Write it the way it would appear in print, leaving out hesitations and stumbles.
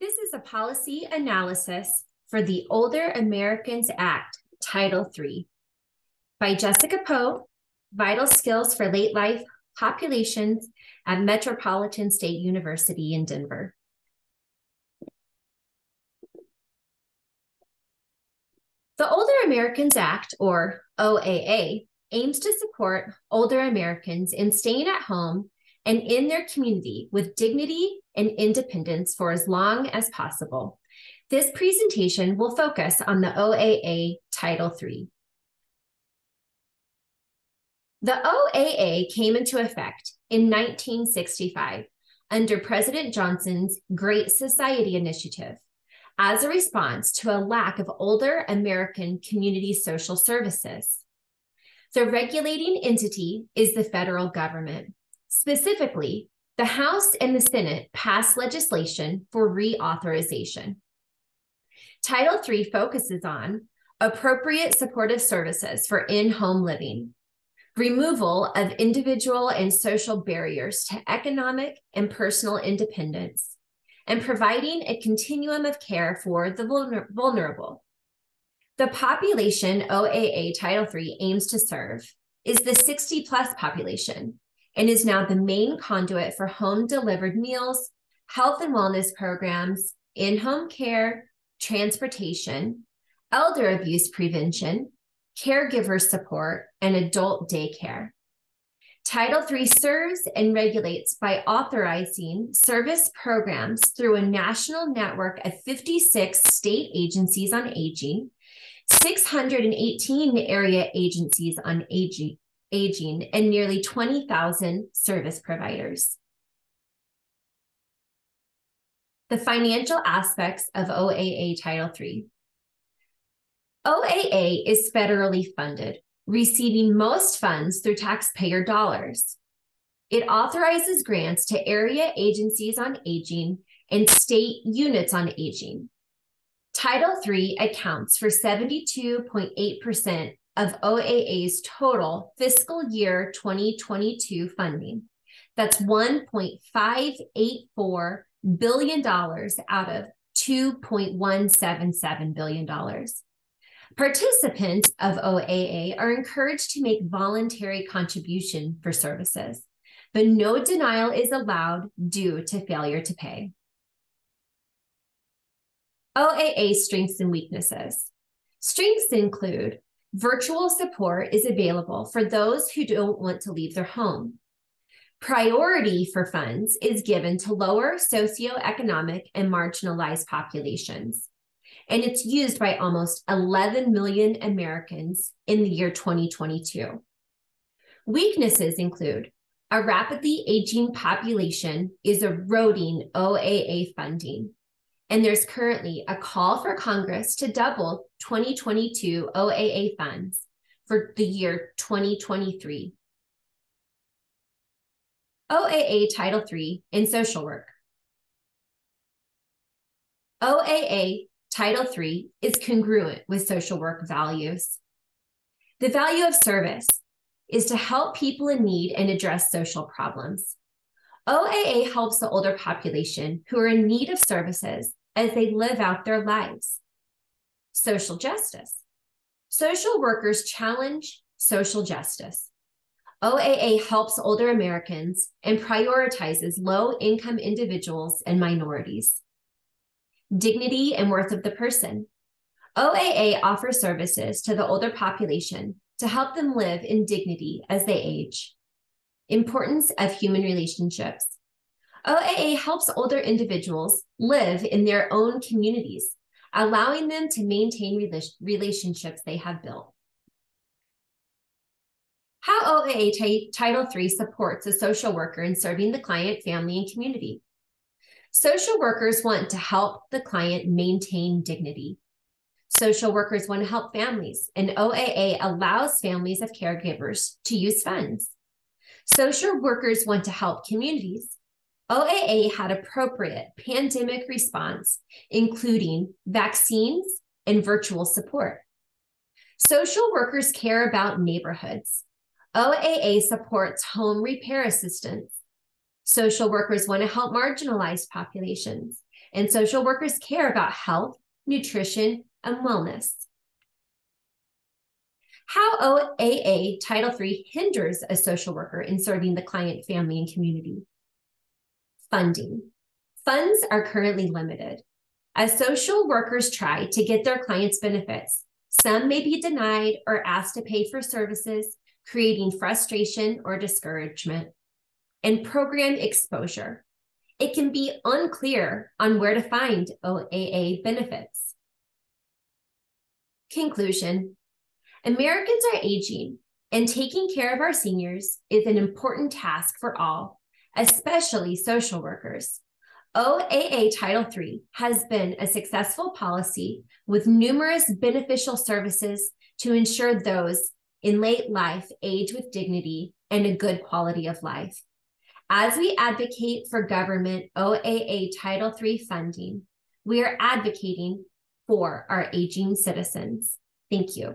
This is a policy analysis for the Older Americans Act, Title III, by Jessica Pope, Vital Skills for Late Life Populations at Metropolitan State University in Denver. The Older Americans Act, or OAA, aims to support older Americans in staying at home and in their community with dignity and independence for as long as possible. This presentation will focus on the OAA Title III. The OAA came into effect in 1965 under President Johnson's Great Society Initiative as a response to a lack of older American community social services. The regulating entity is the federal government. Specifically, the House and the Senate passed legislation for reauthorization. Title III focuses on appropriate supportive services for in-home living, removal of individual and social barriers to economic and personal independence, and providing a continuum of care for the vulnerable. The population OAA Title III aims to serve is the 60-plus population and is now the main conduit for home-delivered meals, health and wellness programs, in-home care, transportation, elder abuse prevention, caregiver support, and adult daycare. Title III serves and regulates by authorizing service programs through a national network of 56 state agencies on aging, 618 area agencies on aging, and nearly 20,000 service providers. The financial aspects of OAA Title III. OAA is federally funded, receiving most funds through taxpayer dollars. It authorizes grants to area agencies on aging and state units on aging. Title III accounts for 72.8% of OAA's total fiscal year 2022 funding. That's $1.584 billion out of $2.177 billion. Participants of OAA are encouraged to make voluntary contribution for services, but no denial is allowed due to failure to pay. OAA strengths and weaknesses. Strengths include virtual support is available for those who don't want to leave their home. Priority for funds is given to lower socioeconomic and marginalized populations, and it's used by almost 11 million Americans in the year 2022. Weaknesses include a rapidly aging population is eroding OAA funding, and there's currently a call for Congress to double 2022 OAA funds for the year 2023. OAA Title III in social work. OAA Title III is congruent with social work values. The value of service is to help people in need and address social problems. OAA helps the older population who are in need of services as they live out their lives. Social justice. Social workers challenge social justice. OAA helps older Americans and prioritizes low-income individuals and minorities. Dignity and worth of the person. OAA offers services to the older population to help them live in dignity as they age. Importance of human relationships. OAA helps older individuals live in their own communities, allowing them to maintain relationships they have built. How OAA Title III supports a social worker in serving the client, family, and community. Social workers want to help the client maintain dignity. Social workers want to help families, and OAA allows families of caregivers to use funds. Social workers want to help communities. OAA had appropriate pandemic response, including vaccines and virtual support. Social workers care about neighborhoods. OAA supports home repair assistance. Social workers want to help marginalized populations, and social workers care about health, nutrition, and wellness. How OAA Title III hinders a social worker in serving the client, family, and community. Funding. Funds are currently limited. As social workers try to get their clients benefits, some may be denied or asked to pay for services, creating frustration or discouragement. And program exposure. It can be unclear on where to find OAA benefits. Conclusion. Americans are aging, and taking care of our seniors is an important task for all, especially social workers. OAA Title III has been a successful policy with numerous beneficial services to ensure those in late life age with dignity and a good quality of life. As we advocate for government OAA Title III funding, we are advocating for our aging citizens. Thank you.